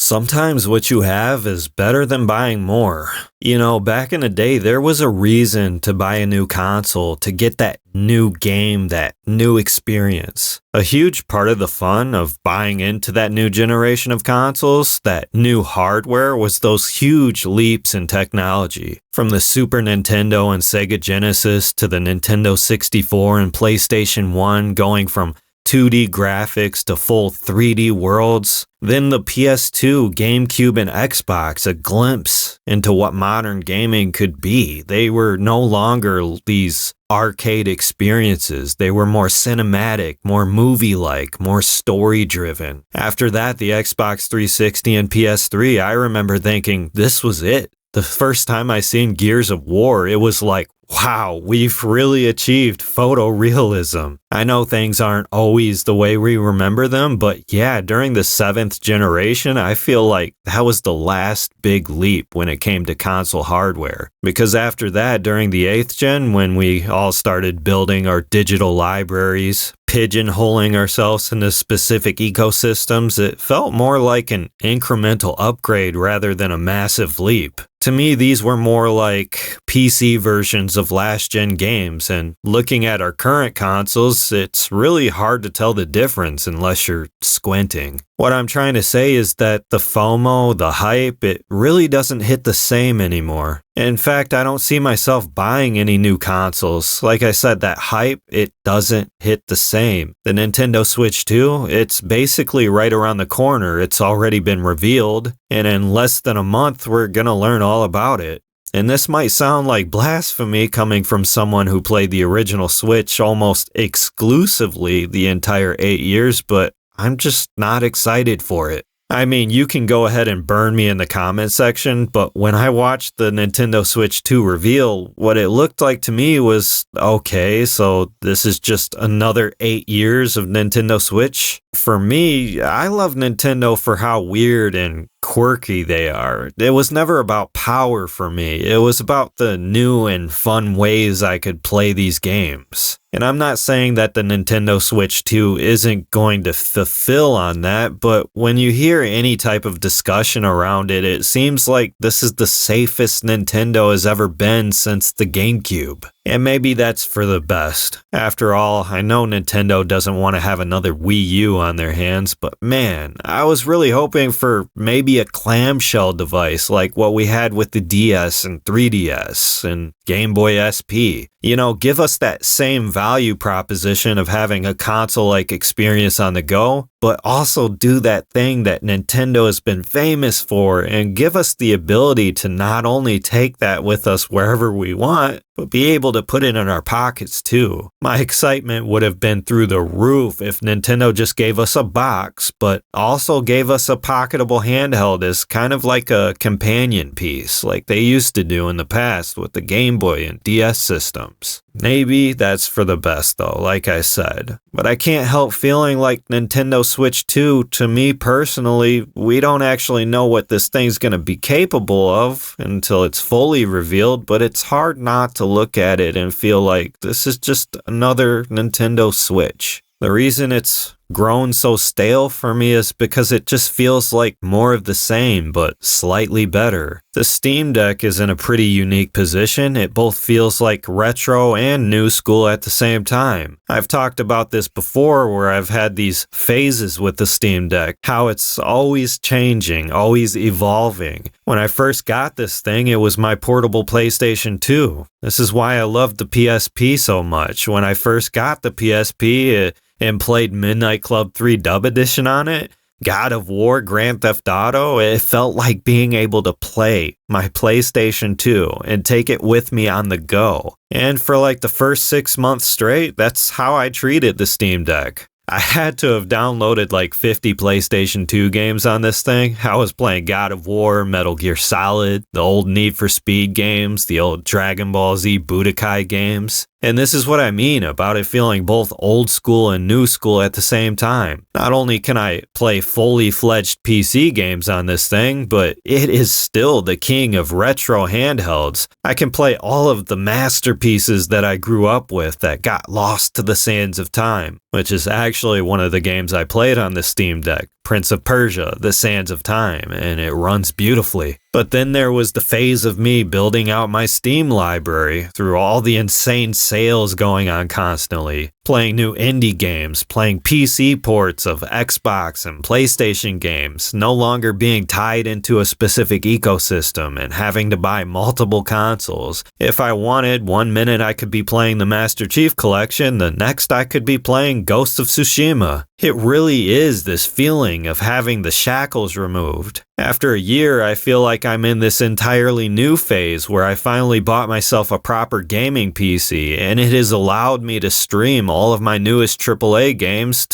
Sometimes what you have is better than buying more. You know, back in the day, there was a reason to buy a new console, to get that new game, that new experience. A huge part of the fun of buying into that new generation of consoles, that new hardware, was those huge leaps in technology. From the Super Nintendo and Sega Genesis to the Nintendo 64 and PlayStation 1, going from 2D graphics to full 3D worlds. Then the PS2, GameCube, and Xbox, a glimpse into what modern gaming could be. They were no longer these arcade experiences. They were more cinematic, more movie-like, more story-driven. After that, the Xbox 360 and PS3, I remember thinking, this was it. The first time I seen Gears of War, it was like, wow, we've really achieved photorealism. I know things aren't always the way we remember them, but yeah, during the 7th generation, I feel like that was the last big leap when it came to console hardware. Because after that, during the 8th gen, when we all started building our digital libraries, pigeonholing ourselves into specific ecosystems, it felt more like an incremental upgrade rather than a massive leap. To me, these were more like PC versions of last-gen games, and looking at our current consoles, it's really hard to tell the difference unless you're squinting. What I'm trying to say is that the FOMO, the hype, it really doesn't hit the same anymore. In fact, I don't see myself buying any new consoles. Like I said, that hype, it doesn't hit the same. The Nintendo Switch 2, it's basically right around the corner. It's already been revealed, and in less than a month, we're gonna learn all about it. And this might sound like blasphemy coming from someone who played the original Switch almost exclusively the entire 8 years, but I'm just not excited for it. I mean, you can go ahead and burn me in the comment section, but when I watched the Nintendo Switch 2 reveal, what it looked like to me was, okay, so this is just another 8 years of Nintendo Switch? For me, I love Nintendo for how weird and quirky they are. It was never about power for me. It was about the new and fun ways I could play these games. And I'm not saying that the Nintendo Switch 2 isn't going to fulfill on that, but when you hear any type of discussion around it, it seems like this is the safest Nintendo has ever been since the GameCube. And maybe that's for the best. After all, I know Nintendo doesn't want to have another Wii U on their hands, but man, I was really hoping for maybe a clamshell device like what we had with the DS and 3DS and Game Boy SP. You know, give us that same value proposition of having a console-like experience on the go, but also do that thing that Nintendo has been famous for and give us the ability to not only take that with us wherever we want, but be able to put it in our pockets too. My excitement would have been through the roof if Nintendo just gave us a box, but also gave us a pocketable handheld as kind of like a companion piece, like they used to do in the past with the Game Boy and DS systems. Maybe that's for the best though, like I said. But I can't help feeling like Nintendo Switch 2, to me personally, we don't actually know what this thing's going to be capable of until it's fully revealed, but it's hard not to look at it and feel like this is just another Nintendo Switch. The reason it's grown so stale for me is because it just feels like more of the same, but slightly better. The Steam Deck is in a pretty unique position. It both feels like retro and new school at the same time. I've talked about this before where I've had these phases with the Steam Deck, how it's always changing, always evolving. When I first got this thing, it was my portable PlayStation 2. This is why I loved the PSP so much. When I first got the PSP, and played Midnight Club 3 Dub Edition on it, God of War, Grand Theft Auto, it felt like being able to play my PlayStation 2 and take it with me on the go. And for like the first 6 months straight, that's how I treated the Steam Deck. I had to have downloaded like 50 PlayStation 2 games on this thing. I was playing God of War, Metal Gear Solid, the old Need for Speed games, the old Dragon Ball Z Budokai games. And this is what I mean about it feeling both old school and new school at the same time. Not only can I play fully fledged PC games on this thing, but it is still the king of retro handhelds. I can play all of the masterpieces that I grew up with that got lost to the sands of time, which is actually one of the games I played on the Steam Deck. Prince of Persia, The Sands of Time, and it runs beautifully. But then there was the phase of me building out my Steam library through all the insane sales going on constantly, playing new indie games, playing PC ports of Xbox and PlayStation games, no longer being tied into a specific ecosystem and having to buy multiple consoles. If I wanted, 1 minute I could be playing the Master Chief Collection, the next I could be playing Ghost of Tsushima. It really is this feeling of having the shackles removed. After a year, I feel like I'm in this entirely new phase where I finally bought myself a proper gaming PC, and it has allowed me to stream all of my newest AAA games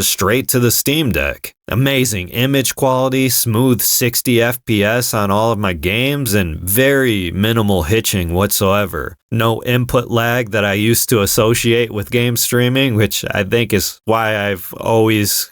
straight to the Steam Deck. Amazing image quality, smooth 60 FPS on all of my games, and very minimal hitching whatsoever. No input lag that I used to associate with game streaming, which I think is why I've always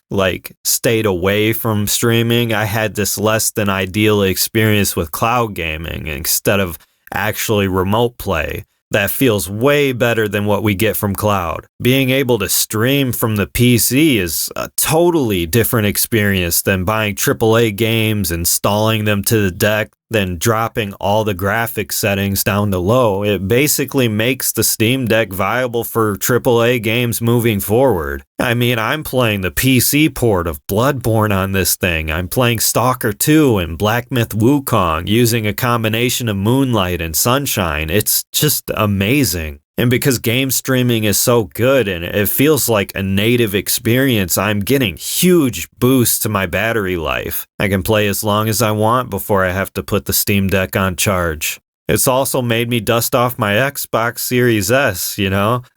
stayed away from streaming. I had this less than ideal experience with cloud gaming instead of actually remote play. That feels way better than what we get from cloud. Being able to stream from the PC is a totally different experience than buying AAA games, installing them to the deck, then dropping all the graphics settings down to low. It basically makes the Steam Deck viable for AAA games moving forward. I mean, I'm playing the PC port of Bloodborne on this thing. I'm playing Stalker 2 and Black Myth Wukong using a combination of Moonlight and Sunshine. It's just amazing. And because game streaming is so good and it feels like a native experience, I'm getting huge boosts to my battery life. I can play as long as I want before I have to put the Steam Deck on charge. It's also made me dust off my Xbox Series S,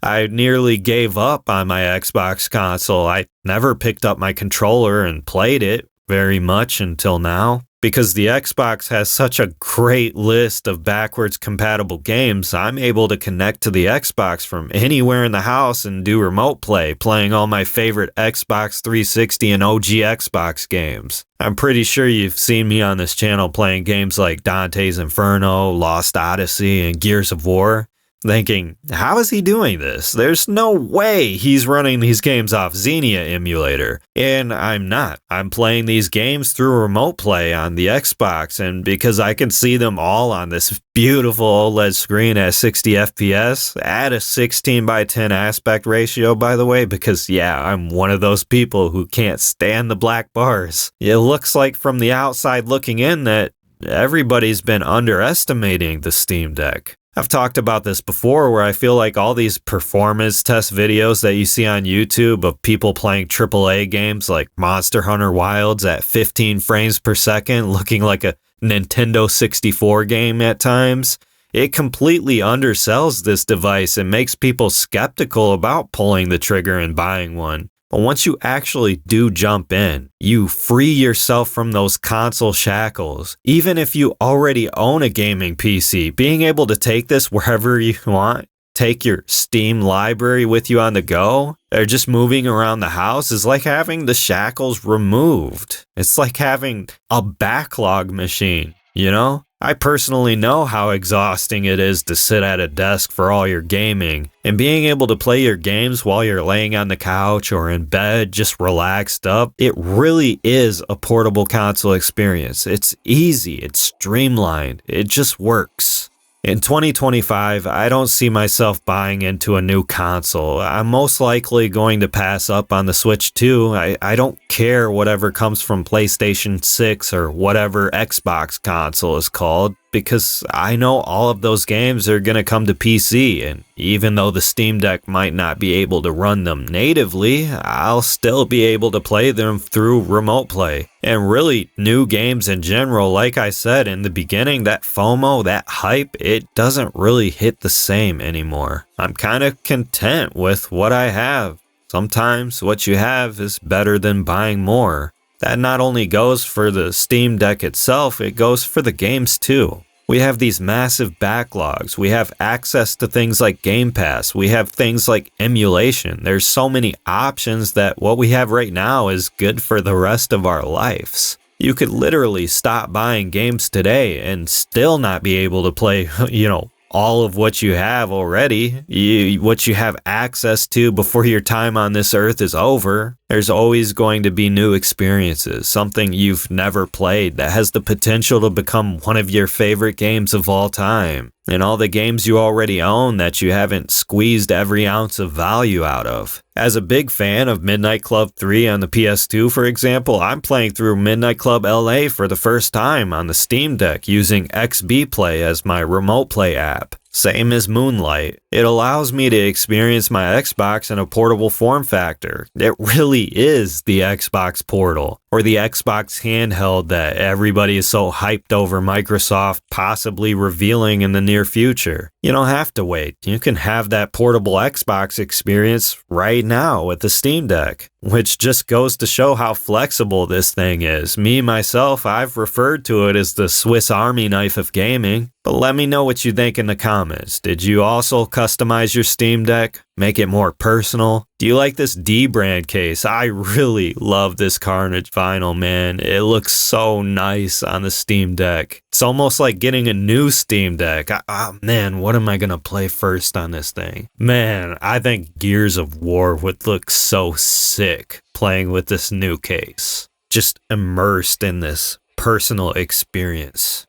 I nearly gave up on my Xbox console. I never picked up my controller and played it very much until now. Because the Xbox has such a great list of backwards compatible games, I'm able to connect to the Xbox from anywhere in the house and do remote play, playing all my favorite Xbox 360 and OG Xbox games. I'm pretty sure you've seen me on this channel playing games like Dante's Inferno, Lost Odyssey, and Gears of War. Thinking, how is he doing this? There's no way he's running these games off Xenia emulator. And I'm not. I'm playing these games through remote play on the Xbox, and because I can see them all on this beautiful OLED screen at 60 FPS, at a 16:10 aspect ratio, by the way, because I'm one of those people who can't stand the black bars. It looks like from the outside looking in that everybody's been underestimating the Steam Deck. I've talked about this before where I feel like all these performance test videos that you see on YouTube of people playing AAA games like Monster Hunter Wilds at 15 frames per second looking like a Nintendo 64 game at times, it completely undersells this device and makes people skeptical about pulling the trigger and buying one. But once you actually do jump in, you free yourself from those console shackles. Even if you already own a gaming PC, being able to take this wherever you want, take your Steam library with you on the go, or just moving around the house is like having the shackles removed. It's like having a backlog machine, I personally know how exhausting it is to sit at a desk for all your gaming, and being able to play your games while you're laying on the couch or in bed just relaxed up, it really is a portable console experience. It's easy, it's streamlined, it just works. In 2025, I don't see myself buying into a new console. I'm most likely going to pass up on the Switch 2. I don't care whatever comes from PlayStation 6 or whatever Xbox console is called, because I know all of those games are going to come to PC, and even though the Steam Deck might not be able to run them natively, I'll still be able to play them through remote play. And really, new games in general, like I said in the beginning, that FOMO, that hype, it doesn't really hit the same anymore. I'm kind of content with what I have. Sometimes what you have is better than buying more. That not only goes for the Steam Deck itself, it goes for the games too. We have these massive backlogs. We have access to things like Game Pass. We have things like emulation. There's so many options that what we have right now is good for the rest of our lives. You could literally stop buying games today and still not be able to play, all of what you have already, what you have access to before your time on this earth is over. There's always going to be new experiences, something you've never played that has the potential to become one of your favorite games of all time. And all the games you already own that you haven't squeezed every ounce of value out of. As a big fan of Midnight Club 3 on the PS2, for example, I'm playing through Midnight Club LA for the first time on the Steam Deck using XB Play as my remote play app. Same as Moonlight. It allows me to experience my Xbox in a portable form factor. It really is the Xbox Portal, or the Xbox handheld that everybody is so hyped over Microsoft possibly revealing in the near future. You don't have to wait. You can have that portable Xbox experience right now with the Steam Deck, which just goes to show how flexible this thing is. Me, myself, I've referred to it as the Swiss Army knife of gaming. But let me know what you think in the comments. Did you also customize your Steam Deck? Make it more personal? Do you like this DBRAND case? I really love this Carnage vinyl, man. It looks so nice on the Steam Deck. It's almost like getting a new Steam Deck. Man, what am I going to play first on this thing? Man, I think Gears of War would look so sick playing with this new case. Just immersed in this personal experience.